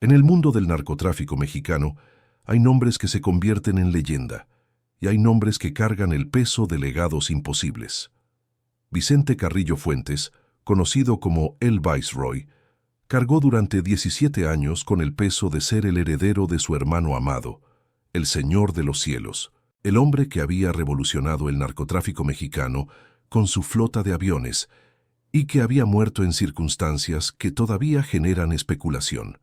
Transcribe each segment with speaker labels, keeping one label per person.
Speaker 1: En el mundo del narcotráfico mexicano, hay nombres que se convierten en leyenda y hay nombres que cargan el peso de legados imposibles. Vicente Carrillo Fuentes, conocido como el Viceroy, cargó durante 17 años con el peso de ser el heredero de su hermano amado, el Señor de los Cielos, el hombre que había revolucionado el narcotráfico mexicano con su flota de aviones y que había muerto en circunstancias que todavía generan especulación.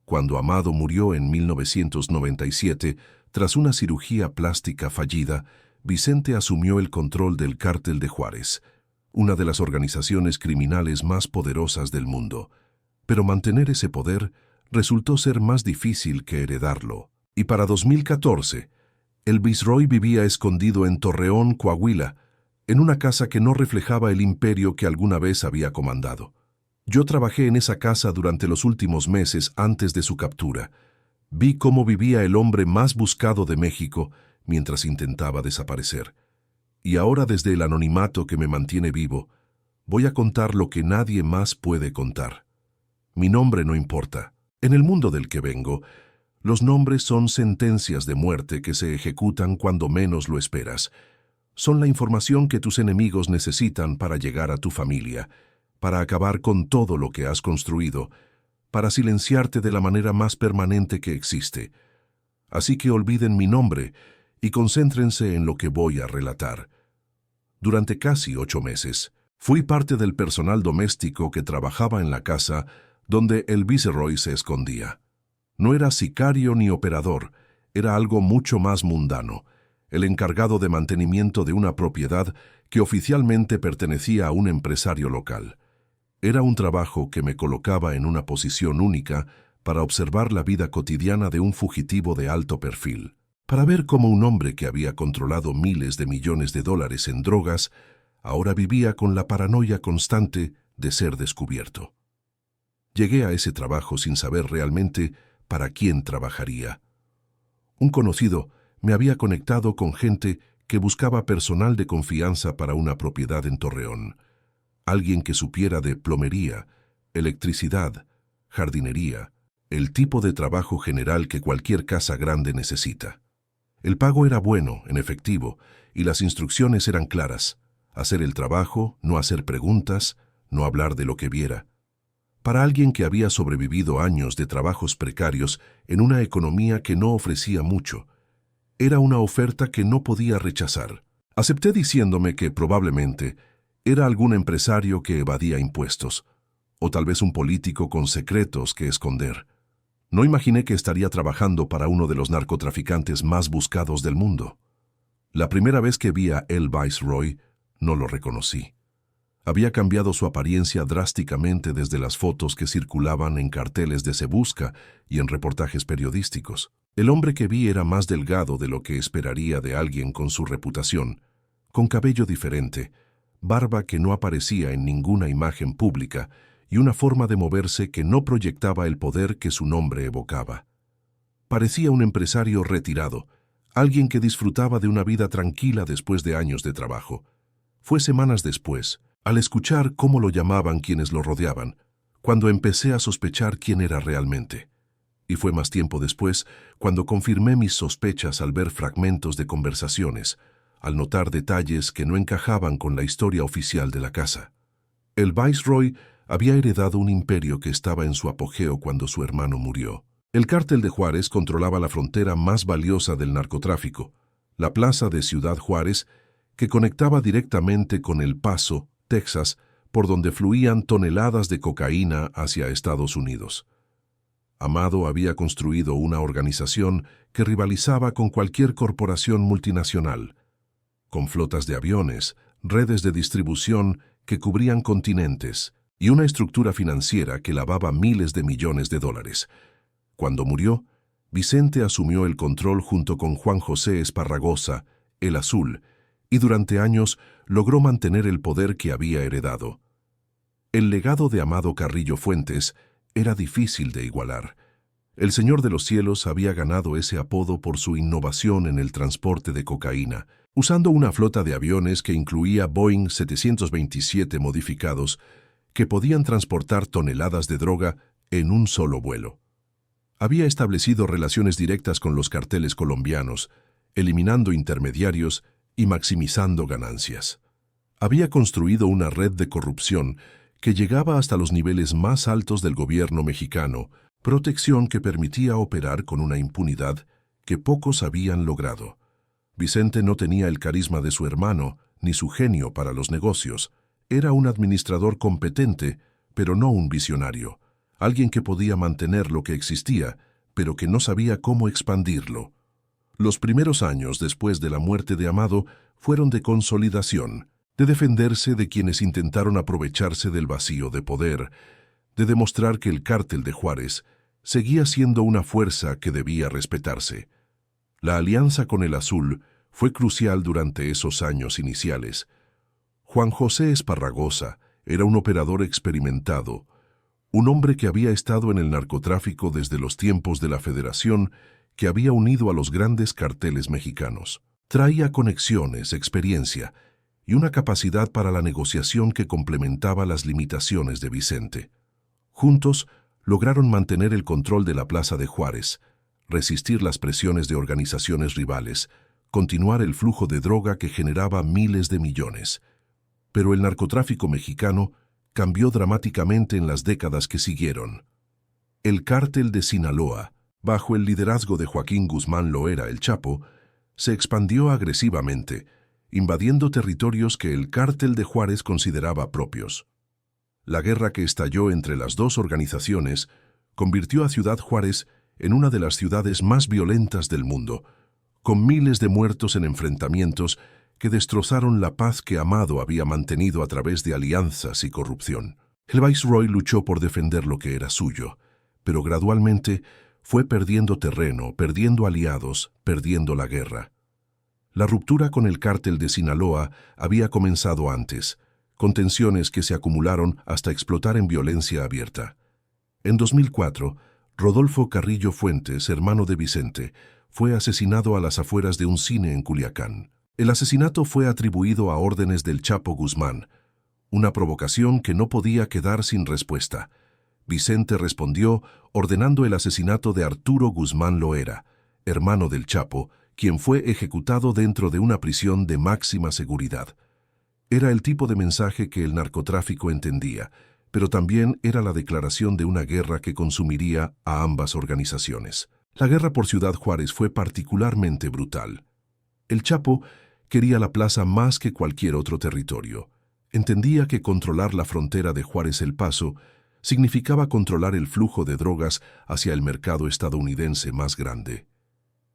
Speaker 1: Cuando Amado murió en 1997, tras una cirugía plástica fallida, Vicente asumió el control del Cártel de Juárez, una de las organizaciones criminales más poderosas del mundo. Pero mantener ese poder resultó ser más difícil que heredarlo. Y para 2014, el Viceroy vivía escondido en Torreón, Coahuila, en una casa que no reflejaba el imperio que alguna vez había comandado. Yo trabajé en esa casa durante los últimos meses antes de su captura. Vi cómo vivía el hombre más buscado de México mientras intentaba desaparecer. Y ahora, desde el anonimato que me mantiene vivo, voy a contar lo que nadie más puede contar. Mi nombre no importa. En el mundo del que vengo, los nombres son sentencias de muerte que se ejecutan cuando menos lo esperas. Son la información que tus enemigos necesitan para llegar a tu familia, para acabar con todo lo que has construido, para silenciarte de la manera más permanente que existe. Así que olviden mi nombre y concéntrense en lo que voy a relatar. Durante casi 8 meses, fui parte del personal doméstico que trabajaba en la casa donde el Viceroy se escondía. No era sicario ni operador, era algo mucho más mundano, el encargado de mantenimiento de una propiedad que oficialmente pertenecía a un empresario local. Era un trabajo que me colocaba en una posición única para observar la vida cotidiana de un fugitivo de alto perfil, para ver cómo un hombre que había controlado miles de millones de dólares en drogas ahora vivía con la paranoia constante de ser descubierto. Llegué a ese trabajo sin saber realmente para quién trabajaría. Un conocido me había conectado con gente que buscaba personal de confianza para una propiedad en Torreón. Alguien que supiera de plomería, electricidad, jardinería, el tipo de trabajo general que cualquier casa grande necesita. El pago era bueno, en efectivo, y las instrucciones eran claras: hacer el trabajo, no hacer preguntas, no hablar de lo que viera. Para alguien que había sobrevivido años de trabajos precarios en una economía que no ofrecía mucho, era una oferta que no podía rechazar. Acepté diciéndome que probablemente era algún empresario que evadía impuestos, o tal vez un político con secretos que esconder. No imaginé que estaría trabajando para uno de los narcotraficantes más buscados del mundo. La primera vez que vi a el Viceroy, no lo reconocí. Había cambiado su apariencia drásticamente desde las fotos que circulaban en carteles de Se Busca y en reportajes periodísticos. El hombre que vi era más delgado de lo que esperaría de alguien con su reputación, con cabello diferente, barba que no aparecía en ninguna imagen pública y una forma de moverse que no proyectaba el poder que su nombre evocaba. Parecía un empresario retirado, alguien que disfrutaba de una vida tranquila después de años de trabajo. Fue semanas después, al escuchar cómo lo llamaban quienes lo rodeaban, cuando empecé a sospechar quién era realmente. Y fue más tiempo después cuando confirmé mis sospechas al ver fragmentos de conversaciones, al notar detalles que no encajaban con la historia oficial de la casa. El Viceroy había heredado un imperio que estaba en su apogeo cuando su hermano murió. El Cártel de Juárez controlaba la frontera más valiosa del narcotráfico, la plaza de Ciudad Juárez, que conectaba directamente con El Paso, Texas, por donde fluían toneladas de cocaína hacia Estados Unidos. Amado había construido una organización que rivalizaba con cualquier corporación multinacional, con flotas de aviones, redes de distribución que cubrían continentes y una estructura financiera que lavaba miles de millones de dólares. Cuando murió, Vicente asumió el control junto con Juan José Esparragosa, el Azul, y durante años logró mantener el poder que había heredado. El legado de Amado Carrillo Fuentes era difícil de igualar. El Señor de los Cielos había ganado ese apodo por su innovación en el transporte de cocaína, usando una flota de aviones que incluía Boeing 727 modificados que podían transportar toneladas de droga en un solo vuelo. Había establecido relaciones directas con los carteles colombianos, eliminando intermediarios y maximizando ganancias. Había construido una red de corrupción que llegaba hasta los niveles más altos del gobierno mexicano, protección que permitía operar con una impunidad que pocos habían logrado. Vicente no tenía el carisma de su hermano, ni su genio para los negocios. Era un administrador competente, pero no un visionario. Alguien que podía mantener lo que existía, pero que no sabía cómo expandirlo. Los primeros años después de la muerte de Amado fueron de consolidación, de defenderse de quienes intentaron aprovecharse del vacío de poder, de demostrar que el cártel de Juárez seguía siendo una fuerza que debía respetarse. La alianza con el Azul fue crucial durante esos años iniciales. Juan José Esparragosa era un operador experimentado, un hombre que había estado en el narcotráfico desde los tiempos de la Federación, que había unido a los grandes carteles mexicanos. Traía conexiones, experiencia y una capacidad para la negociación que complementaba las limitaciones de Vicente. Juntos lograron mantener el control de la Plaza de Juárez, resistir las presiones de organizaciones rivales, continuar el flujo de droga que generaba miles de millones. Pero el narcotráfico mexicano cambió dramáticamente en las décadas que siguieron. El cártel de Sinaloa, bajo el liderazgo de Joaquín Guzmán Loera el Chapo, se expandió agresivamente, invadiendo territorios que el cártel de Juárez consideraba propios. La guerra que estalló entre las dos organizaciones convirtió a Ciudad Juárez en una de las ciudades más violentas del mundo, con miles de muertos en enfrentamientos que destrozaron la paz que Amado había mantenido a través de alianzas y corrupción. El Viceroy luchó por defender lo que era suyo, pero gradualmente fue perdiendo terreno, perdiendo aliados, perdiendo la guerra. La ruptura con el cártel de Sinaloa había comenzado antes, con tensiones que se acumularon hasta explotar en violencia abierta. En 2004, Rodolfo Carrillo Fuentes, hermano de Vicente, fue asesinado a las afueras de un cine en Culiacán. El asesinato fue atribuido a órdenes del Chapo Guzmán, una provocación que no podía quedar sin respuesta. Vicente respondió ordenando el asesinato de Arturo Guzmán Loera, hermano del Chapo, quien fue ejecutado dentro de una prisión de máxima seguridad. Era el tipo de mensaje que el narcotráfico entendía, pero también era la declaración de una guerra que consumiría a ambas organizaciones. La guerra por Ciudad Juárez fue particularmente brutal. El Chapo quería la plaza más que cualquier otro territorio. Entendía que controlar la frontera de Juárez El Paso significaba controlar el flujo de drogas hacia el mercado estadounidense más grande.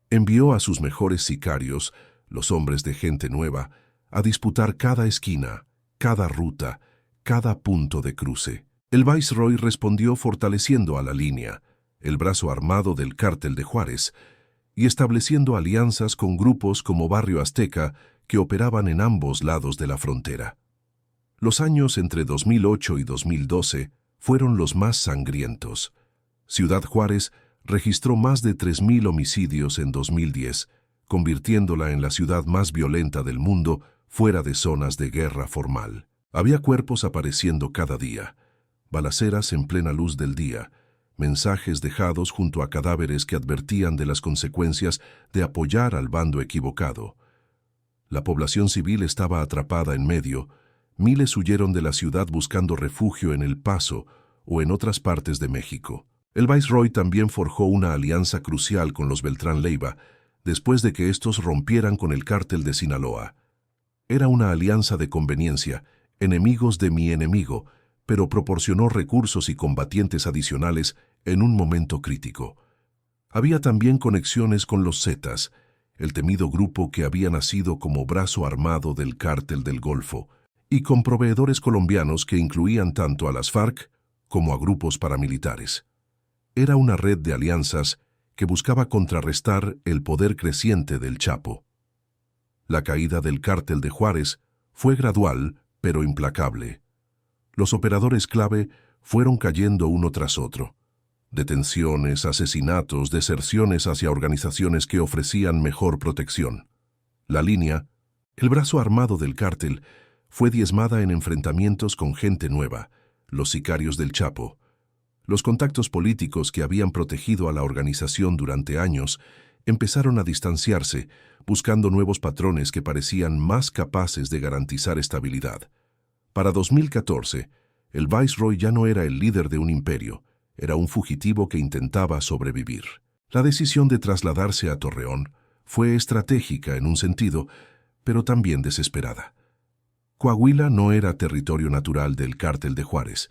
Speaker 1: Envió a sus mejores sicarios, los hombres de gente nueva, a disputar cada esquina, cada ruta, cada punto de cruce. El Viceroy respondió fortaleciendo a la línea, el brazo armado del cártel de Juárez, y estableciendo alianzas con grupos como Barrio Azteca que operaban en ambos lados de la frontera. Los años entre 2008 y 2012 fueron los más sangrientos. Ciudad Juárez registró más de 3.000 homicidios en 2010, convirtiéndola en la ciudad más violenta del mundo fuera de zonas de guerra formal. Había cuerpos apareciendo cada día, balaceras en plena luz del día, mensajes dejados junto a cadáveres que advertían de las consecuencias de apoyar al bando equivocado. La población civil estaba atrapada en medio. Miles huyeron de la ciudad buscando refugio en El Paso o en otras partes de México. El Viceroy también forjó una alianza crucial con los Beltrán Leiva, después de que estos rompieran con el cártel de Sinaloa. Era una alianza de conveniencia, enemigos de mi enemigo, pero proporcionó recursos y combatientes adicionales en un momento crítico. Había también conexiones con los Zetas, el temido grupo que había nacido como brazo armado del cártel del Golfo, y con proveedores colombianos que incluían tanto a las FARC como a grupos paramilitares. Era una red de alianzas que buscaba contrarrestar el poder creciente del Chapo. La caída del cártel de Juárez fue gradual, pero implacable. Los operadores clave fueron cayendo uno tras otro. Detenciones, asesinatos, deserciones hacia organizaciones que ofrecían mejor protección. La línea, el brazo armado del cártel, fue diezmada en enfrentamientos con gente nueva, los sicarios del Chapo. Los contactos políticos que habían protegido a la organización durante años empezaron a distanciarse, buscando nuevos patrones que parecían más capaces de garantizar estabilidad. Para 2014, el Viceroy ya no era el líder de un imperio, era un fugitivo que intentaba sobrevivir. La decisión de trasladarse a Torreón fue estratégica en un sentido, pero también desesperada. Coahuila no era territorio natural del Cártel de Juárez,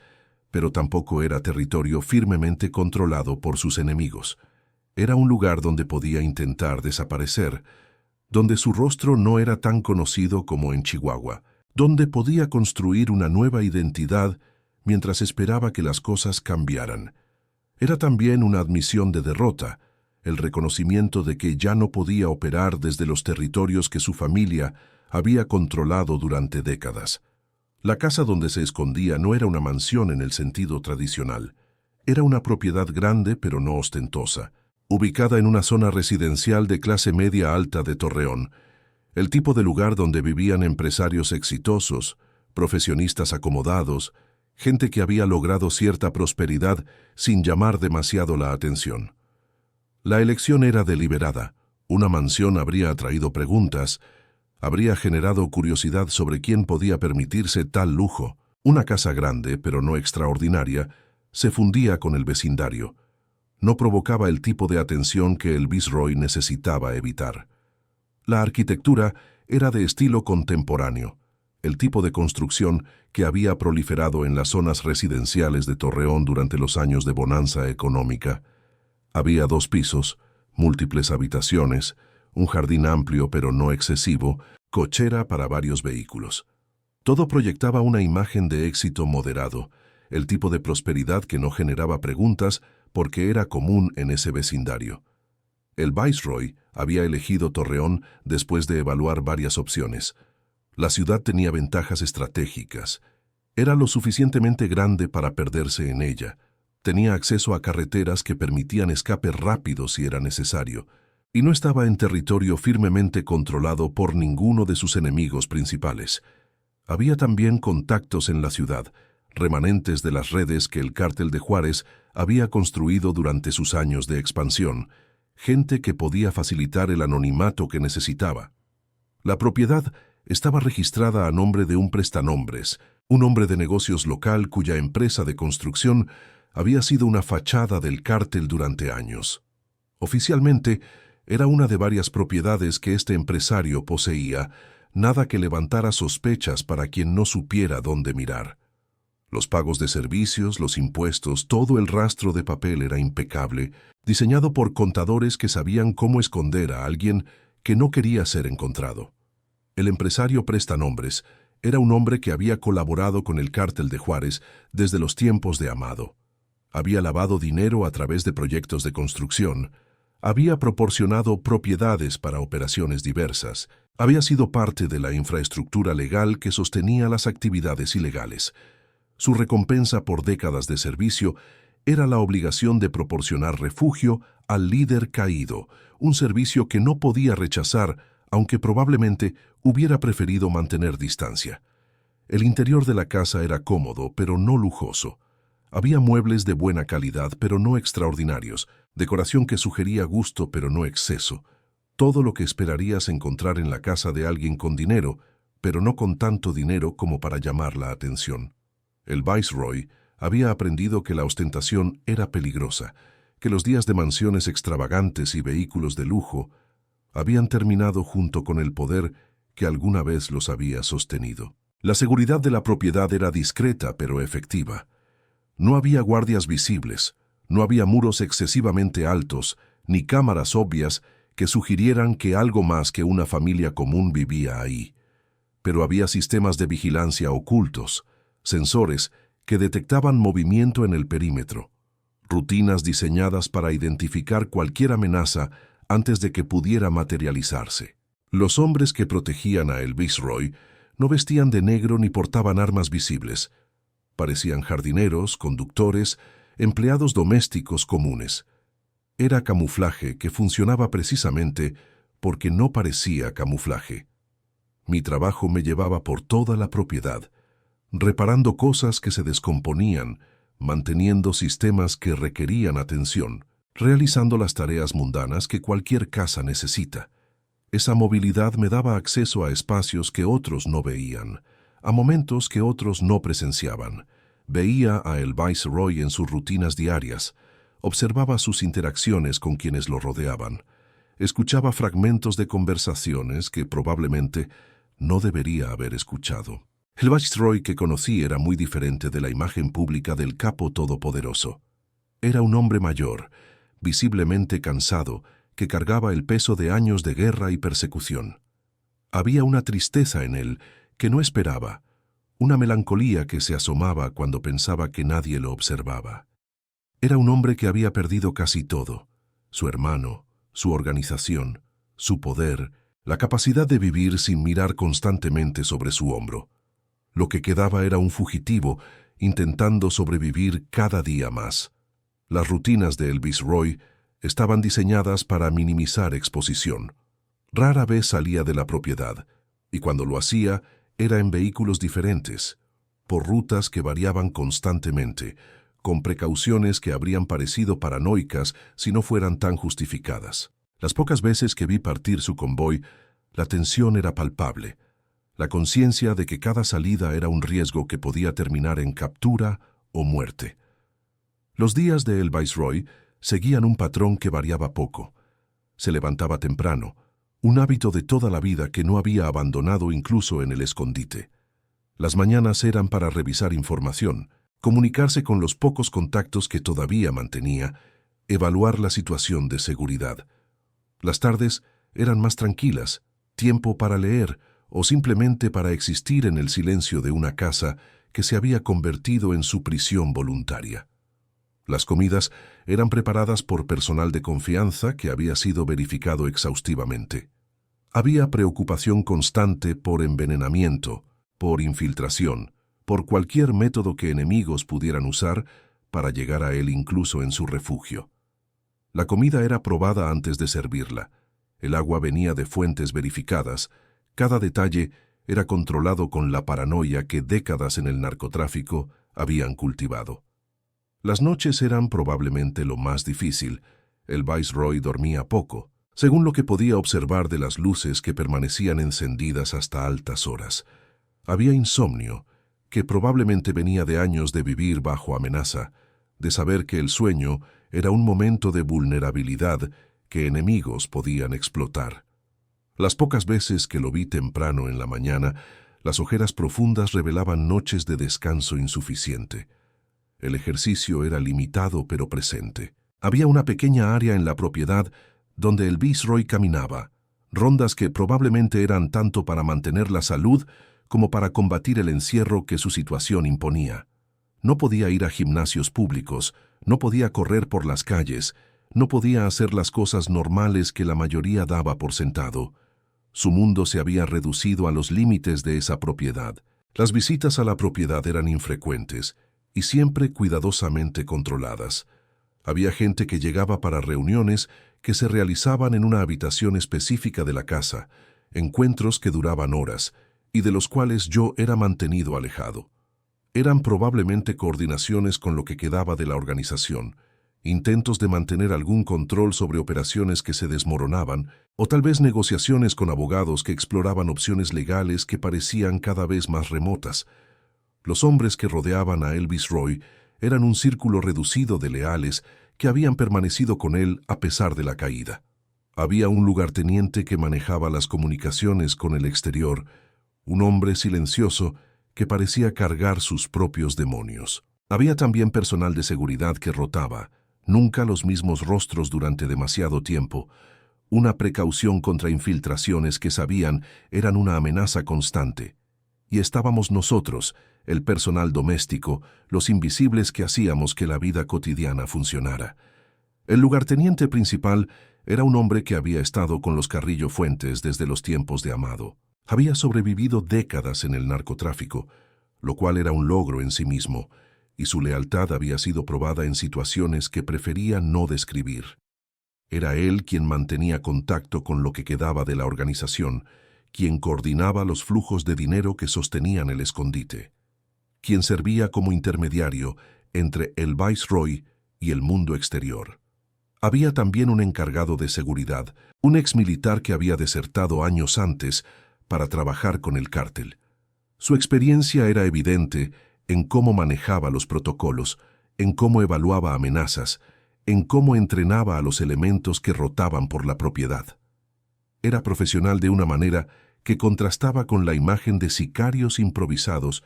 Speaker 1: pero tampoco era territorio firmemente controlado por sus enemigos. Era un lugar donde podía intentar desaparecer, donde su rostro no era tan conocido como en Chihuahua, donde podía construir una nueva identidad mientras esperaba que las cosas cambiaran. Era también una admisión de derrota, el reconocimiento de que ya no podía operar desde los territorios que su familia había controlado durante décadas. La casa donde se escondía no era una mansión en el sentido tradicional. Era una propiedad grande pero no ostentosa, ubicada en una zona residencial de clase media alta de Torreón, el tipo de lugar donde vivían empresarios exitosos, profesionistas acomodados, gente que había logrado cierta prosperidad sin llamar demasiado la atención. La elección era deliberada. Una mansión habría atraído preguntas, habría generado curiosidad sobre quién podía permitirse tal lujo. Una casa grande, pero no extraordinaria, se fundía con el vecindario. No provocaba el tipo de atención que el Viceroy necesitaba evitar. La arquitectura era de estilo contemporáneo, el tipo de construcción que había proliferado en las zonas residenciales de Torreón durante los años de bonanza económica. Había 2 pisos, múltiples habitaciones, un jardín amplio pero no excesivo, cochera para varios vehículos. Todo proyectaba una imagen de éxito moderado, el tipo de prosperidad que no generaba preguntas porque era común en ese vecindario. El Viceroy había elegido Torreón después de evaluar varias opciones. La ciudad tenía ventajas estratégicas. Era lo suficientemente grande para perderse en ella. Tenía acceso a carreteras que permitían escape rápido si era necesario, y no estaba en territorio firmemente controlado por ninguno de sus enemigos principales. Había también contactos en la ciudad, remanentes de las redes que el Cártel de Juárez había construido durante sus años de expansión, gente que podía facilitar el anonimato que necesitaba. La propiedad estaba registrada a nombre de un prestanombres, un hombre de negocios local cuya empresa de construcción había sido una fachada del cártel durante años. Oficialmente, era una de varias propiedades que este empresario poseía, nada que levantara sospechas para quien no supiera dónde mirar. Los pagos de servicios, los impuestos, todo el rastro de papel era impecable, diseñado por contadores que sabían cómo esconder a alguien que no quería ser encontrado. El empresario prestanombres era un hombre que había colaborado con el Cártel de Juárez desde los tiempos de Amado. Había lavado dinero a través de proyectos de construcción, había proporcionado propiedades para operaciones diversas, había sido parte de la infraestructura legal que sostenía las actividades ilegales. Su recompensa por décadas de servicio era la obligación de proporcionar refugio al líder caído, un servicio que no podía rechazar, aunque probablemente hubiera preferido mantener distancia. El interior de la casa era cómodo, pero no lujoso. Había muebles de buena calidad, pero no extraordinarios, decoración que sugería gusto, pero no exceso. Todo lo que esperarías encontrar en la casa de alguien con dinero, pero no con tanto dinero como para llamar la atención. El Viceroy había aprendido que la ostentación era peligrosa, que los días de mansiones extravagantes y vehículos de lujo habían terminado junto con el poder que alguna vez los había sostenido. La seguridad de la propiedad era discreta pero efectiva. No había guardias visibles, no había muros excesivamente altos, ni cámaras obvias que sugirieran que algo más que una familia común vivía ahí. Pero había sistemas de vigilancia ocultos, sensores que detectaban movimiento en el perímetro, rutinas diseñadas para identificar cualquier amenaza antes de que pudiera materializarse. Los hombres que protegían a el Viceroy no vestían de negro ni portaban armas visibles. Parecían jardineros, conductores, empleados domésticos comunes. Era camuflaje que funcionaba precisamente porque no parecía camuflaje. Mi trabajo me llevaba por toda la propiedad, reparando cosas que se descomponían, manteniendo sistemas que requerían atención, realizando las tareas mundanas que cualquier casa necesita. Esa movilidad me daba acceso a espacios que otros no veían, a momentos que otros no presenciaban. Veía a el Viceroy en sus rutinas diarias, observaba sus interacciones con quienes lo rodeaban, escuchaba fragmentos de conversaciones que probablemente no debería haber escuchado. El Viceroy que conocí era muy diferente de la imagen pública del capo todopoderoso. Era un hombre mayor, visiblemente cansado, que cargaba el peso de años de guerra y persecución. Había una tristeza en él que no esperaba, una melancolía que se asomaba cuando pensaba que nadie lo observaba. Era un hombre que había perdido casi todo: su hermano, su organización, su poder, la capacidad de vivir sin mirar constantemente sobre su hombro. Lo que quedaba era un fugitivo intentando sobrevivir cada día más. Las rutinas de el Viceroy estaban diseñadas para minimizar exposición. Rara vez salía de la propiedad, y cuando lo hacía era en vehículos diferentes, por rutas que variaban constantemente, con precauciones que habrían parecido paranoicas si no fueran tan justificadas. Las pocas veces que vi partir su convoy, la tensión era palpable, la conciencia de que cada salida era un riesgo que podía terminar en captura o muerte. Los días de el Viceroy seguían un patrón que variaba poco. Se levantaba temprano, un hábito de toda la vida que no había abandonado incluso en el escondite. Las mañanas eran para revisar información, comunicarse con los pocos contactos que todavía mantenía, evaluar la situación de seguridad. Las tardes eran más tranquilas, tiempo para leer o simplemente para existir en el silencio de una casa que se había convertido en su prisión voluntaria. Las comidas eran preparadas por personal de confianza que había sido verificado exhaustivamente. Había preocupación constante por envenenamiento, por infiltración, por cualquier método que enemigos pudieran usar para llegar a él incluso en su refugio. La comida era probada antes de servirla, el agua venía de fuentes verificadas, cada detalle era controlado con la paranoia que décadas en el narcotráfico habían cultivado. Las noches eran probablemente lo más difícil. El Viceroy dormía poco, según lo que podía observar de las luces que permanecían encendidas hasta altas horas. Había insomnio, que probablemente venía de años de vivir bajo amenaza, de saber que el sueño era un momento de vulnerabilidad que enemigos podían explotar. Las pocas veces que lo vi temprano en la mañana, las ojeras profundas revelaban noches de descanso insuficiente. El ejercicio era limitado pero presente. Había una pequeña área en la propiedad donde el Viceroy caminaba, rondas que probablemente eran tanto para mantener la salud como para combatir el encierro que su situación imponía. No podía ir a gimnasios públicos, no podía correr por las calles, no podía hacer las cosas normales que la mayoría daba por sentado. Su mundo se había reducido a los límites de esa propiedad. Las visitas a la propiedad eran infrecuentes y siempre cuidadosamente controladas. Había gente que llegaba para reuniones que se realizaban en una habitación específica de la casa, encuentros que duraban horas y de los cuales yo era mantenido alejado. Eran probablemente coordinaciones con lo que quedaba de la organización, intentos de mantener algún control sobre operaciones que se desmoronaban, o tal vez negociaciones con abogados que exploraban opciones legales que parecían cada vez más remotas. Los hombres que rodeaban a el Viceroy eran un círculo reducido de leales que habían permanecido con él a pesar de la caída. Había un lugarteniente que manejaba las comunicaciones con el exterior, un hombre silencioso que parecía cargar sus propios demonios. Había también personal de seguridad que rotaba, nunca los mismos rostros durante demasiado tiempo, una precaución contra infiltraciones que sabían eran una amenaza constante. Y estábamos nosotros, el personal doméstico, los invisibles que hacíamos que la vida cotidiana funcionara. El lugarteniente principal era un hombre que había estado con los Carrillo Fuentes desde los tiempos de Amado. Había sobrevivido décadas en el narcotráfico, lo cual era un logro en sí mismo, y su lealtad había sido probada en situaciones que prefería no describir. Era él quien mantenía contacto con lo que quedaba de la organización, quien coordinaba los flujos de dinero que sostenían el escondite, quien servía como intermediario entre el Viceroy y el mundo exterior. Había también un encargado de seguridad, un exmilitar que había desertado años antes para trabajar con el cártel. Su experiencia era evidente en cómo manejaba los protocolos, en cómo evaluaba amenazas, en cómo entrenaba a los elementos que rotaban por la propiedad. Era profesional de una manera que contrastaba con la imagen de sicarios improvisados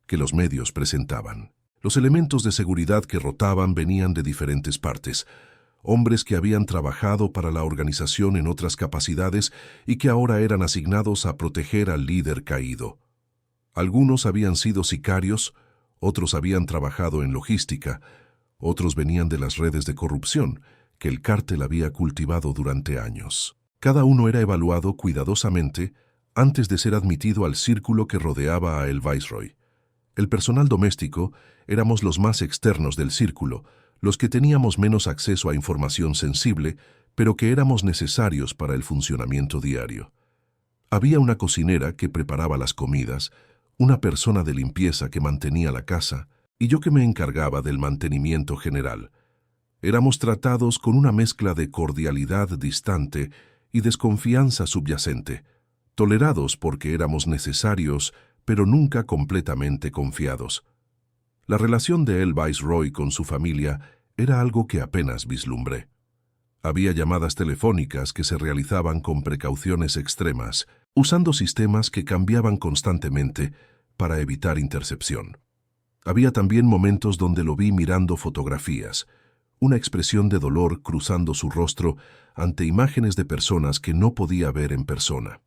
Speaker 1: que los medios presentaban. Los elementos de seguridad que rotaban venían de diferentes partes, hombres que habían trabajado para la organización en otras capacidades y que ahora eran asignados a proteger al líder caído. Algunos habían sido sicarios, otros habían trabajado en logística, otros venían de las redes de corrupción que el cártel había cultivado durante años. Cada uno era evaluado cuidadosamente antes de ser admitido al círculo que rodeaba a el Viceroy. El personal doméstico éramos los más externos del círculo, los que teníamos menos acceso a información sensible, pero que éramos necesarios para el funcionamiento diario. Había una cocinera que preparaba las comidas, una persona de limpieza que mantenía la casa, y yo que me encargaba del mantenimiento general. Éramos tratados con una mezcla de cordialidad distante y desconfianza subyacente, tolerados porque éramos necesarios, pero nunca completamente confiados. La relación de el Viceroy con su familia era algo que apenas vislumbré. Había llamadas telefónicas que se realizaban con precauciones extremas, usando sistemas que cambiaban constantemente para evitar intercepción. Había también momentos donde lo vi mirando fotografías, una expresión de dolor cruzando su rostro ante imágenes de personas que no podía ver en persona,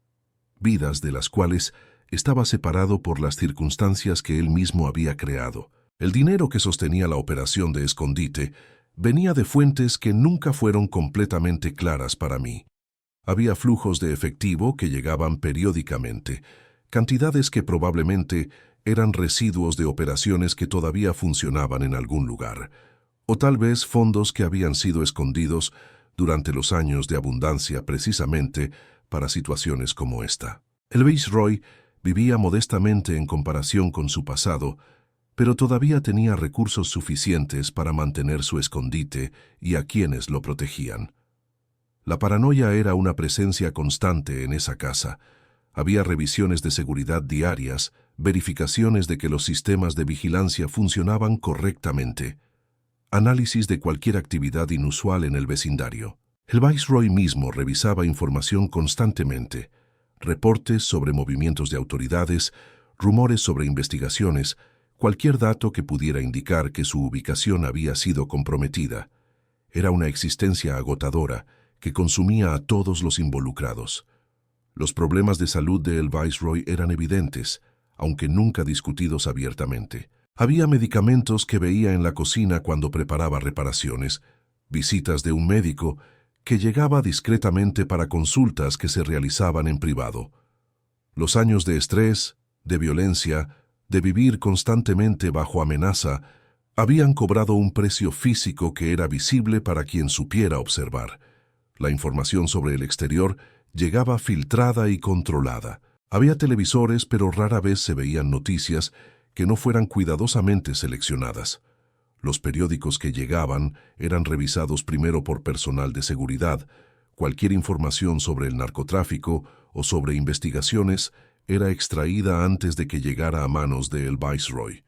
Speaker 1: vidas de las cuales estaba separado por las circunstancias que él mismo había creado. El dinero que sostenía la operación de escondite venía de fuentes que nunca fueron completamente claras para mí. Había flujos de efectivo que llegaban periódicamente, cantidades que probablemente eran residuos de operaciones que todavía funcionaban en algún lugar, o tal vez fondos que habían sido escondidos durante los años de abundancia precisamente para situaciones como esta. El Viceroy vivía modestamente en comparación con su pasado, pero todavía tenía recursos suficientes para mantener su escondite y a quienes lo protegían. La paranoia era una presencia constante en esa casa. Había revisiones de seguridad diarias, verificaciones de que los sistemas de vigilancia funcionaban correctamente, análisis de cualquier actividad inusual en el vecindario. El Viceroy mismo revisaba información constantemente, reportes sobre movimientos de autoridades, rumores sobre investigaciones, cualquier dato que pudiera indicar que su ubicación había sido comprometida. Era una existencia agotadora que consumía a todos los involucrados. Los problemas de salud de el Viceroy eran evidentes, aunque nunca discutidos abiertamente. Había medicamentos que veía en la cocina cuando preparaba reparaciones, visitas de un médico que llegaba discretamente para consultas que se realizaban en privado. Los años de estrés, de violencia, de vivir constantemente bajo amenaza, habían cobrado un precio físico que era visible para quien supiera observar. La información sobre el exterior llegaba filtrada y controlada. Había televisores, pero rara vez se veían noticias que no fueran cuidadosamente seleccionadas. Los periódicos que llegaban eran revisados primero por personal de seguridad. Cualquier información sobre el narcotráfico o sobre investigaciones era extraída antes de que llegara a manos de el Viceroy.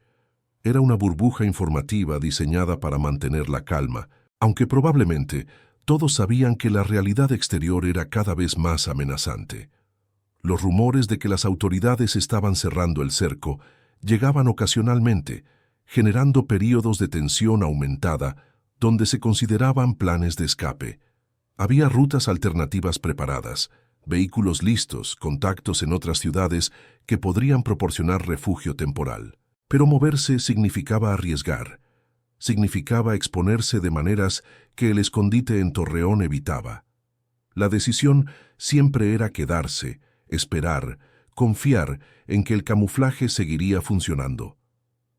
Speaker 1: Era una burbuja informativa diseñada para mantener la calma, aunque probablemente todos sabían que la realidad exterior era cada vez más amenazante. Los rumores de que las autoridades estaban cerrando el cerco llegaban ocasionalmente, generando períodos de tensión aumentada donde se consideraban planes de escape. Había rutas alternativas preparadas, vehículos listos, contactos en otras ciudades que podrían proporcionar refugio temporal. Pero moverse significaba arriesgar, significaba exponerse de maneras que el escondite en Torreón evitaba. La decisión siempre era quedarse, esperar, confiar en que el camuflaje seguiría funcionando.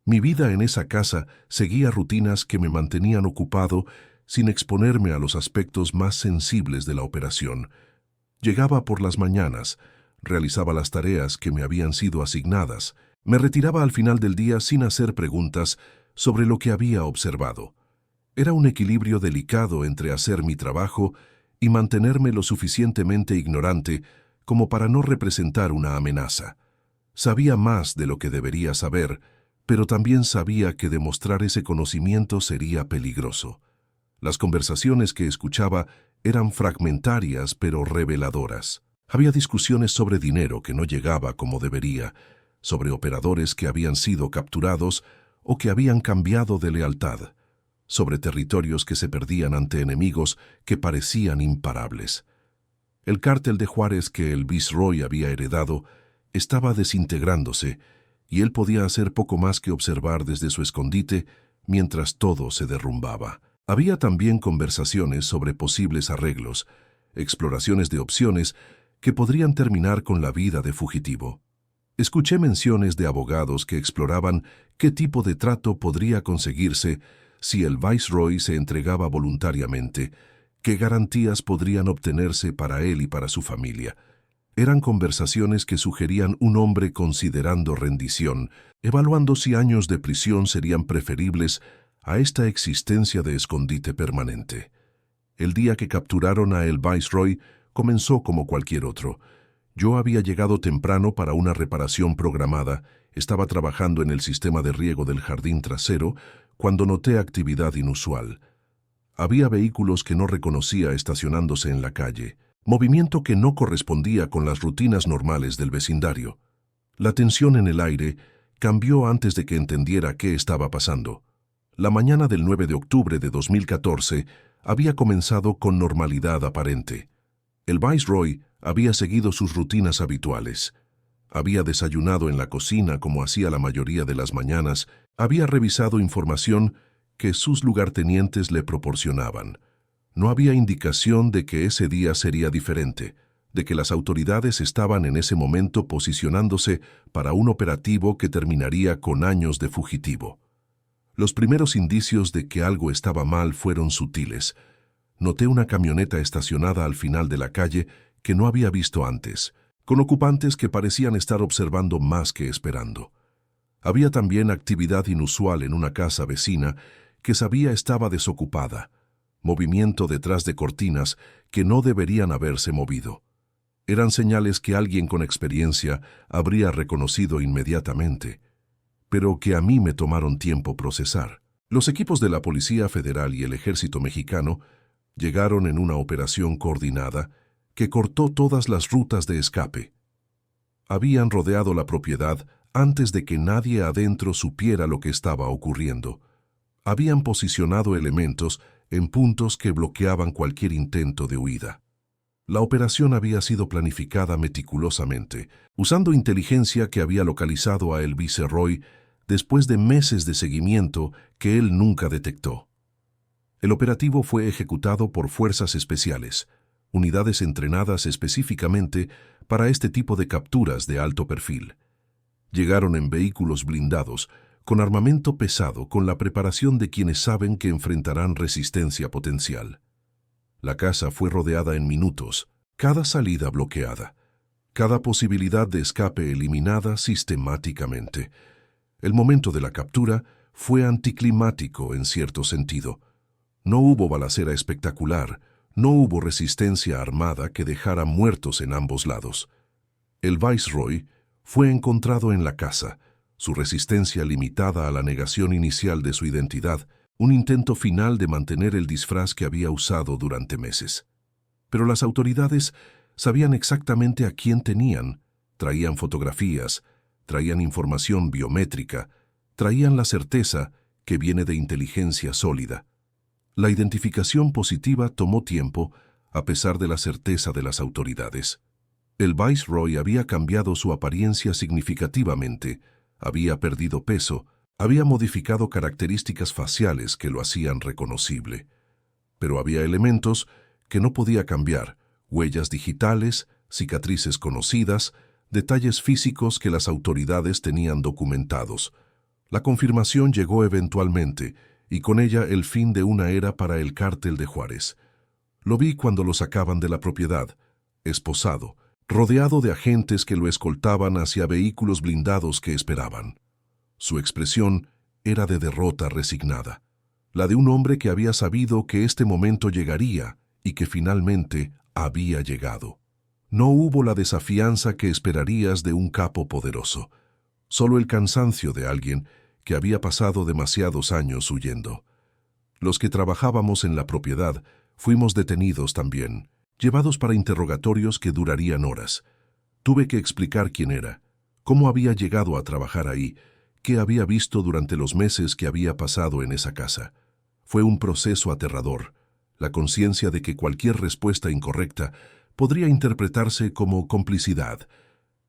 Speaker 1: Mi vida en esa casa seguía rutinas que me mantenían ocupado sin exponerme a los aspectos más sensibles de la operación. Llegaba por las mañanas, realizaba las tareas que me habían sido asignadas, me retiraba al final del día sin hacer preguntas, sobre lo que había observado. Era un equilibrio delicado entre hacer mi trabajo y mantenerme lo suficientemente ignorante como para no representar una amenaza. Sabía más de lo que debería saber, pero también sabía que demostrar ese conocimiento sería peligroso. Las conversaciones que escuchaba eran fragmentarias pero reveladoras. Había discusiones sobre dinero que no llegaba como debería, sobre operadores que habían sido capturados o que habían cambiado de lealtad, sobre territorios que se perdían ante enemigos que parecían imparables. El cártel de Juárez que el Viceroy había heredado estaba desintegrándose y él podía hacer poco más que observar desde su escondite mientras todo se derrumbaba. Había también conversaciones sobre posibles arreglos, exploraciones de opciones que podrían terminar con la vida de fugitivo. Escuché menciones de abogados que exploraban qué tipo de trato podría conseguirse si el Viceroy se entregaba voluntariamente, qué garantías podrían obtenerse para él y para su familia. Eran conversaciones que sugerían un hombre considerando rendición, evaluando si años de prisión serían preferibles a esta existencia de escondite permanente. El día que capturaron a el Viceroy comenzó como cualquier otro. Yo había llegado temprano para una reparación programada, estaba trabajando en el sistema de riego del jardín trasero cuando noté actividad inusual. Había vehículos que no reconocía estacionándose en la calle, movimiento que no correspondía con las rutinas normales del vecindario. La tensión en el aire cambió antes de que entendiera qué estaba pasando. La mañana del 9 de octubre de 2014 había comenzado con normalidad aparente. El Viceroy había seguido sus rutinas habituales. Había desayunado en la cocina como hacía la mayoría de las mañanas, había revisado información que sus lugartenientes le proporcionaban. No había indicación de que ese día sería diferente, de que las autoridades estaban en ese momento posicionándose para un operativo que terminaría con años de fugitivo. Los primeros indicios de que algo estaba mal fueron sutiles. Noté una camioneta estacionada al final de la calle que no había visto antes, con ocupantes que parecían estar observando más que esperando. Había también actividad inusual en una casa vecina que sabía estaba desocupada, movimiento detrás de cortinas que no deberían haberse movido. Eran señales que alguien con experiencia habría reconocido inmediatamente, pero que a mí me tomaron tiempo procesar. Los equipos de la Policía Federal y el Ejército Mexicano llegaron en una operación coordinada que cortó todas las rutas de escape. Habían rodeado la propiedad antes de que nadie adentro supiera lo que estaba ocurriendo. Habían posicionado elementos en puntos que bloqueaban cualquier intento de huida. La operación había sido planificada meticulosamente, usando inteligencia que había localizado a el Viceroy después de meses de seguimiento que él nunca detectó. El operativo fue ejecutado por fuerzas especiales, unidades entrenadas específicamente para este tipo de capturas de alto perfil. Llegaron en vehículos blindados, con armamento pesado, con la preparación de quienes saben que enfrentarán resistencia potencial. La casa fue rodeada en minutos, cada salida bloqueada, cada posibilidad de escape eliminada sistemáticamente. El momento de la captura fue anticlimático en cierto sentido. No hubo balacera espectacular, no hubo resistencia armada que dejara muertos en ambos lados. El Viceroy fue encontrado en la casa, su resistencia limitada a la negación inicial de su identidad, un intento final de mantener el disfraz que había usado durante meses. Pero las autoridades sabían exactamente a quién tenían, traían fotografías, traían información biométrica, traían la certeza que viene de inteligencia sólida. La identificación positiva tomó tiempo a pesar de la certeza de las autoridades. El Viceroy había cambiado su apariencia significativamente, había perdido peso, había modificado características faciales que lo hacían reconocible. Pero había elementos que no podía cambiar, huellas digitales, cicatrices conocidas, detalles físicos que las autoridades tenían documentados. La confirmación llegó eventualmente, y con ella el fin de una era para el cártel de Juárez. Lo vi cuando lo sacaban de la propiedad, esposado, rodeado de agentes que lo escoltaban hacia vehículos blindados que esperaban. Su expresión era de derrota resignada, la de un hombre que había sabido que este momento llegaría y que finalmente había llegado. No hubo la desafianza que esperarías de un capo poderoso, solo el cansancio de alguien que había pasado demasiados años huyendo. Los que trabajábamos en la propiedad fuimos detenidos también, llevados para interrogatorios que durarían horas. Tuve que explicar quién era, cómo había llegado a trabajar ahí, qué había visto durante los meses que había pasado en esa casa. Fue un proceso aterrador, la conciencia de que cualquier respuesta incorrecta podría interpretarse como complicidad,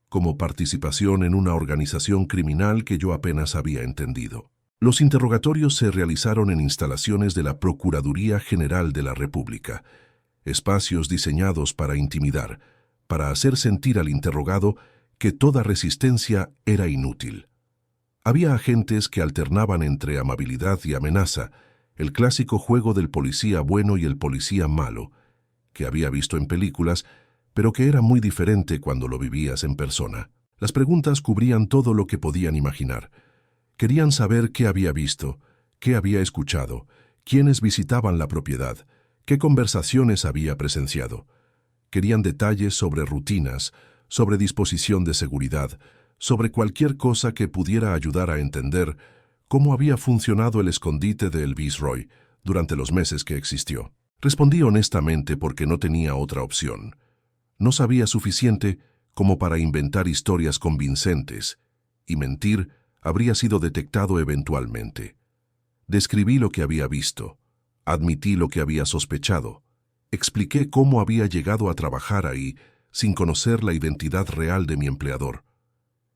Speaker 1: como participación en una organización criminal que yo apenas había entendido. Los interrogatorios se realizaron en instalaciones de la Procuraduría General de la República, espacios diseñados para intimidar, para hacer sentir al interrogado que toda resistencia era inútil. Había agentes que alternaban entre amabilidad y amenaza, el clásico juego del policía bueno y el policía malo, que había visto en películas, pero que era muy diferente cuando lo vivías en persona. Las preguntas cubrían todo lo que podían imaginar. Querían saber qué había visto, qué había escuchado, quiénes visitaban la propiedad, qué conversaciones había presenciado. Querían detalles sobre rutinas, sobre disposición de seguridad, sobre cualquier cosa que pudiera ayudar a entender cómo había funcionado el escondite de el Viceroy durante los meses que existió. Respondí honestamente porque no tenía otra opción. No sabía suficiente como para inventar historias convincentes, y mentir habría sido detectado eventualmente. Describí lo que había visto, admití lo que había sospechado, expliqué cómo había llegado a trabajar ahí sin conocer la identidad real de mi empleador.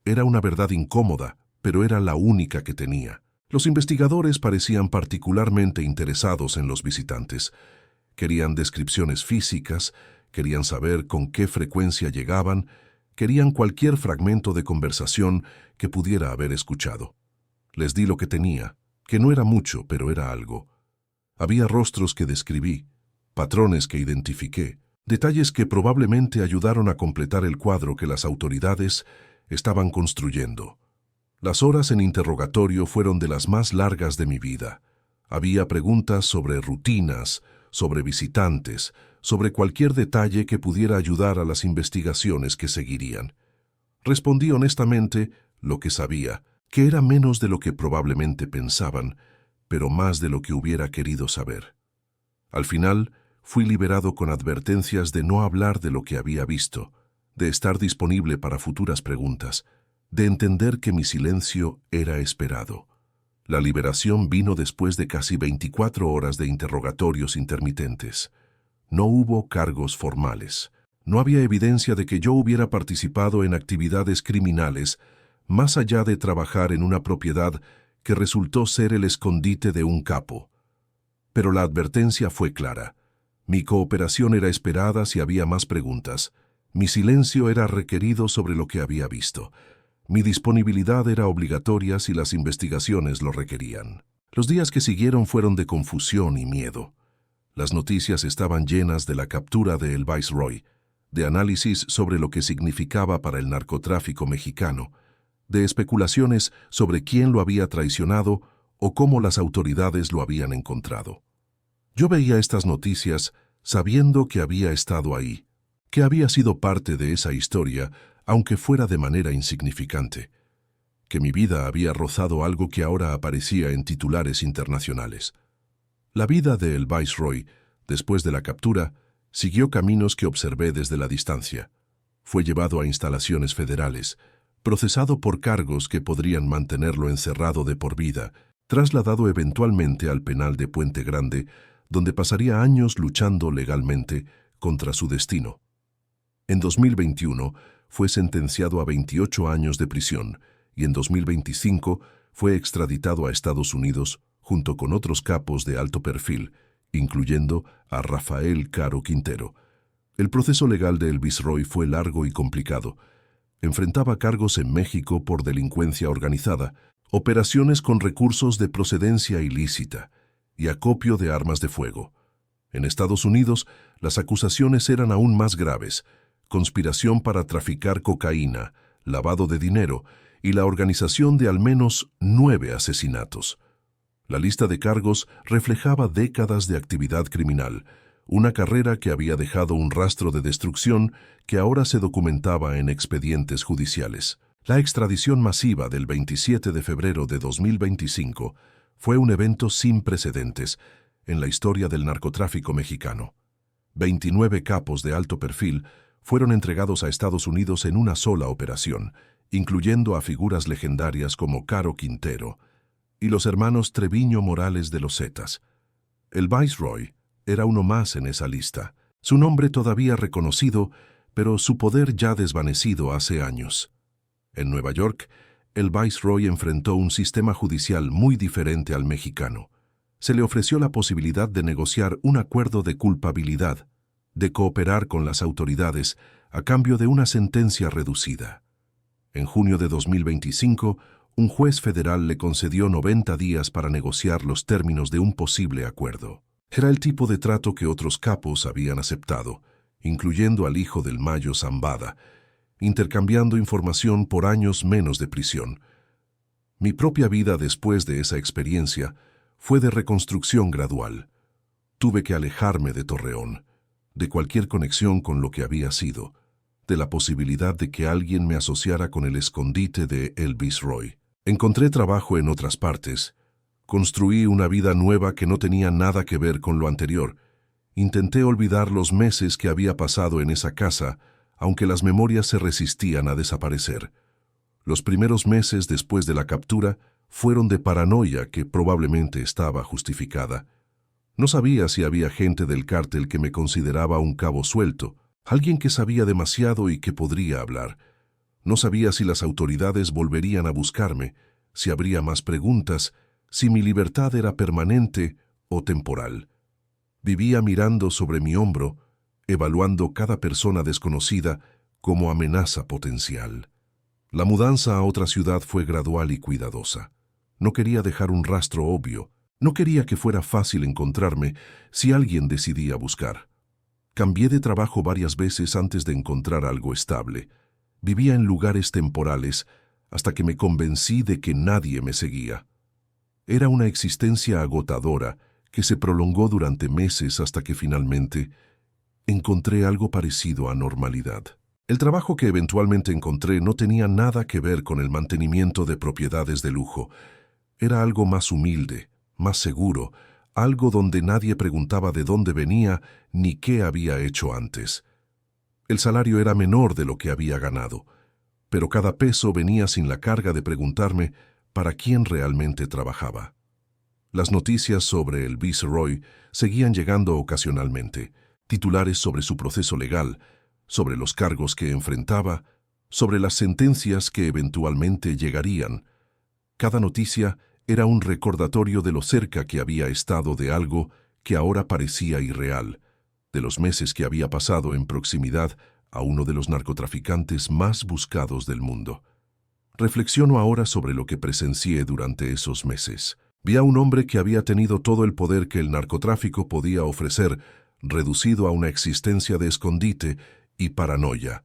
Speaker 1: Era una verdad incómoda, pero era la única que tenía. Los investigadores parecían particularmente interesados en los visitantes. Querían descripciones físicas, querían saber con qué frecuencia llegaban, querían cualquier fragmento de conversación que pudiera haber escuchado. Les di lo que tenía, que no era mucho, pero era algo. Había rostros que describí, patrones que identifiqué, detalles que probablemente ayudaron a completar el cuadro que las autoridades estaban construyendo. Las horas en interrogatorio fueron de las más largas de mi vida. Había preguntas sobre rutinas, sobre visitantes, sobre cualquier detalle que pudiera ayudar a las investigaciones que seguirían. Respondí honestamente lo que sabía, que era menos de lo que probablemente pensaban, pero más de lo que hubiera querido saber. Al final, fui liberado con advertencias de no hablar de lo que había visto, de estar disponible para futuras preguntas, de entender que mi silencio era esperado. La liberación vino después de casi 24 horas de interrogatorios intermitentes. No hubo cargos formales. No había evidencia de que yo hubiera participado en actividades criminales, más allá de trabajar en una propiedad que resultó ser el escondite de un capo. Pero la advertencia fue clara. Mi cooperación era esperada si había más preguntas. Mi silencio era requerido sobre lo que había visto. Mi disponibilidad era obligatoria si las investigaciones lo requerían. Los días que siguieron fueron de confusión y miedo. Las noticias estaban llenas de la captura de el Viceroy, de análisis sobre lo que significaba para el narcotráfico mexicano, de especulaciones sobre quién lo había traicionado o cómo las autoridades lo habían encontrado. Yo veía estas noticias sabiendo que había estado ahí, que había sido parte de esa historia, aunque fuera de manera insignificante, que mi vida había rozado algo que ahora aparecía en titulares internacionales. La vida de el Viceroy, después de la captura, siguió caminos que observé desde la distancia. Fue llevado a instalaciones federales, procesado por cargos que podrían mantenerlo encerrado de por vida, trasladado eventualmente al penal de Puente Grande, donde pasaría años luchando legalmente contra su destino. En 2021 fue sentenciado a 28 años de prisión y en 2025 fue extraditado a Estados Unidos junto con otros capos de alto perfil, incluyendo a Rafael Caro Quintero. El proceso legal de el Viceroy fue largo y complicado. Enfrentaba cargos en México por delincuencia organizada, operaciones con recursos de procedencia ilícita y acopio de armas de fuego. En Estados Unidos, las acusaciones eran aún más graves: conspiración para traficar cocaína, lavado de dinero y la organización de al menos 9 asesinatos. La lista de cargos reflejaba décadas de actividad criminal, una carrera que había dejado un rastro de destrucción que ahora se documentaba en expedientes judiciales. La extradición masiva del 27 de febrero de 2025 fue un evento sin precedentes en la historia del narcotráfico mexicano. 29 capos de alto perfil fueron entregados a Estados Unidos en una sola operación, incluyendo a figuras legendarias como Caro Quintero y los hermanos Treviño Morales de los Zetas. El Viceroy era uno más en esa lista, su nombre todavía reconocido, pero su poder ya desvanecido hace años. En Nueva York, el Viceroy enfrentó un sistema judicial muy diferente al mexicano. Se le ofreció la posibilidad de negociar un acuerdo de culpabilidad, de cooperar con las autoridades a cambio de una sentencia reducida. En junio de 2025, un juez federal le concedió 90 días para negociar los términos de un posible acuerdo. Era el tipo de trato que otros capos habían aceptado, incluyendo al hijo del Mayo Zambada, intercambiando información por años menos de prisión. Mi propia vida después de esa experiencia fue de reconstrucción gradual. Tuve que alejarme de Torreón, de cualquier conexión con lo que había sido, de la posibilidad de que alguien me asociara con el escondite de El Viceroy. Encontré trabajo en otras partes. Construí una vida nueva que no tenía nada que ver con lo anterior. Intenté olvidar los meses que había pasado en esa casa, aunque las memorias se resistían a desaparecer. Los primeros meses después de la captura fueron de paranoia que probablemente estaba justificada. No sabía si había gente del cártel que me consideraba un cabo suelto, alguien que sabía demasiado y que podría hablar. No sabía si las autoridades volverían a buscarme, si habría más preguntas, si mi libertad era permanente o temporal. Vivía mirando sobre mi hombro, evaluando cada persona desconocida como amenaza potencial. La mudanza a otra ciudad fue gradual y cuidadosa. No quería dejar un rastro obvio. No quería que fuera fácil encontrarme si alguien decidía buscar. Cambié de trabajo varias veces antes de encontrar algo estable. Vivía en lugares temporales hasta que me convencí de que nadie me seguía. Era una existencia agotadora que se prolongó durante meses hasta que finalmente encontré algo parecido a normalidad. El trabajo que eventualmente encontré no tenía nada que ver con el mantenimiento de propiedades de lujo. Era algo más humilde, más seguro, algo donde nadie preguntaba de dónde venía ni qué había hecho antes. El salario era menor de lo que había ganado, pero cada peso venía sin la carga de preguntarme para quién realmente trabajaba. Las noticias sobre el Viceroy seguían llegando ocasionalmente, titulares sobre su proceso legal, sobre los cargos que enfrentaba, sobre las sentencias que eventualmente llegarían. Cada noticia era un recordatorio de lo cerca que había estado de algo que ahora parecía irreal, de los meses que había pasado en proximidad a uno de los narcotraficantes más buscados del mundo. Reflexiono ahora sobre lo que presencié durante esos meses. Vi a un hombre que había tenido todo el poder que el narcotráfico podía ofrecer, reducido a una existencia de escondite y paranoia.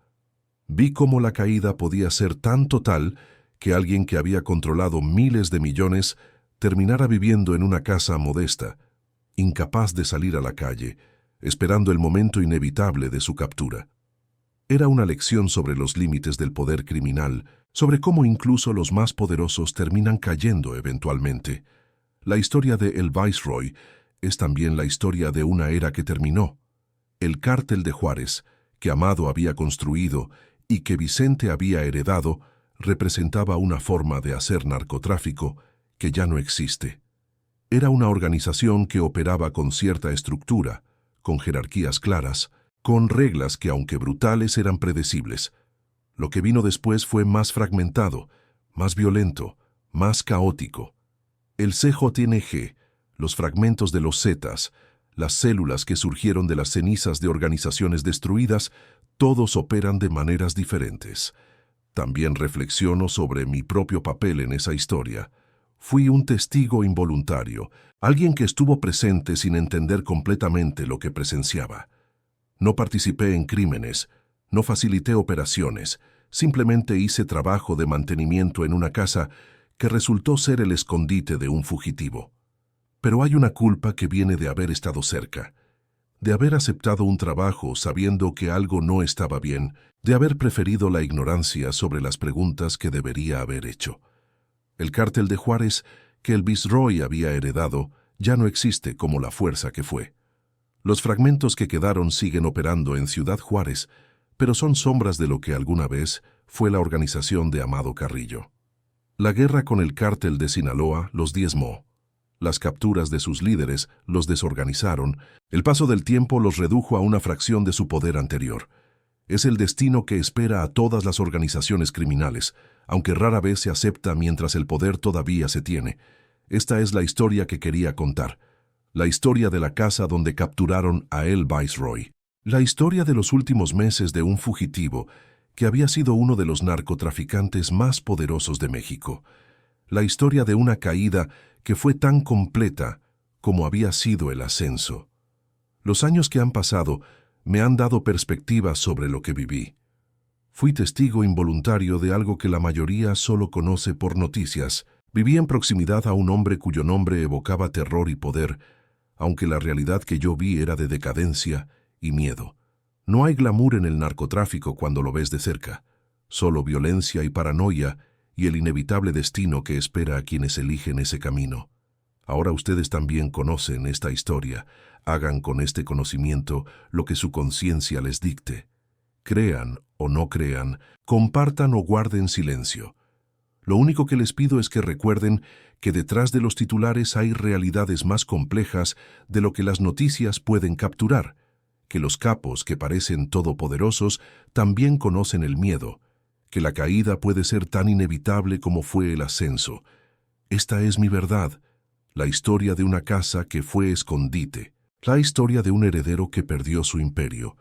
Speaker 1: Vi cómo la caída podía ser tan total que alguien que había controlado miles de millones terminara viviendo en una casa modesta, incapaz de salir a la calle, esperando el momento inevitable de su captura. Era una lección sobre los límites del poder criminal, sobre cómo incluso los más poderosos terminan cayendo eventualmente. La historia de El Viceroy es también la historia de una era que terminó. El cártel de Juárez, que Amado había construido y que Vicente había heredado, representaba una forma de hacer narcotráfico que ya no existe. Era una organización que operaba con cierta estructura, con jerarquías claras, con reglas que, aunque brutales, eran predecibles. Lo que vino después fue más fragmentado, más violento, más caótico. El CJNG, los fragmentos de los Zetas, las células que surgieron de las cenizas de organizaciones destruidas, todos operan de maneras diferentes. También reflexiono sobre mi propio papel en esa historia. Fui un testigo involuntario, alguien que estuvo presente sin entender completamente lo que presenciaba. No participé en crímenes, no facilité operaciones, Simplemente hice trabajo de mantenimiento en una casa que resultó ser el escondite de un fugitivo. Pero hay una culpa que viene de haber estado cerca, de haber aceptado un trabajo sabiendo que algo no estaba bien, de haber preferido la ignorancia sobre las preguntas que debería haber hecho. El cártel de Juárez, que el Viceroy había heredado, ya no existe como la fuerza que fue. Los fragmentos que quedaron siguen operando en Ciudad Juárez, pero son sombras de lo que alguna vez fue la organización de Amado Carrillo. La guerra con el cártel de Sinaloa los diezmó. Las capturas de sus líderes los desorganizaron. El paso del tiempo los redujo a una fracción de su poder anterior. Es el destino que espera a todas las organizaciones criminales, aunque rara vez se acepta mientras el poder todavía se tiene. Esta es la historia que quería contar. La historia de la casa donde capturaron a el Viceroy. La historia de los últimos meses de un fugitivo que había sido uno de los narcotraficantes más poderosos de México. La historia de una caída que fue tan completa como había sido el ascenso. Los años que han pasado me han dado perspectivas sobre lo que viví. Fui testigo involuntario de algo que la mayoría solo conoce por noticias. Viví en proximidad a un hombre cuyo nombre evocaba terror y poder, aunque la realidad que yo vi era de decadencia y miedo. No hay glamour en el narcotráfico cuando lo ves de cerca, solo violencia y paranoia y el inevitable destino que espera a quienes eligen ese camino. Ahora ustedes también conocen esta historia. Hagan con este conocimiento lo que su conciencia les dicte. Crean o no crean, compartan o guarden silencio. Lo único que les pido es que recuerden que detrás de los titulares hay realidades más complejas de lo que las noticias pueden capturar, que los capos que parecen todopoderosos también conocen el miedo, que la caída puede ser tan inevitable como fue el ascenso. Esta es mi verdad, la historia de una casa que fue escondite, la historia de un heredero que perdió su imperio,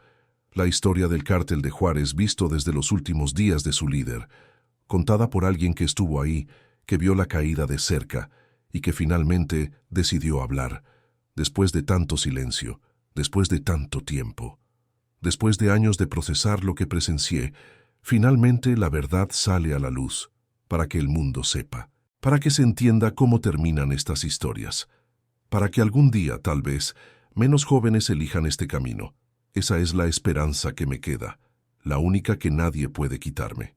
Speaker 1: la historia del cártel de Juárez visto desde los últimos días de su líder, contada por alguien que estuvo ahí, que vio la caída de cerca y que finalmente decidió hablar, después de tanto silencio, después de tanto tiempo. Después de años de procesar lo que presencié, finalmente la verdad sale a la luz, para que el mundo sepa, para que se entienda cómo terminan estas historias, para que algún día, tal vez, menos jóvenes elijan este camino. Esa es la esperanza que me queda, la única que nadie puede quitarme.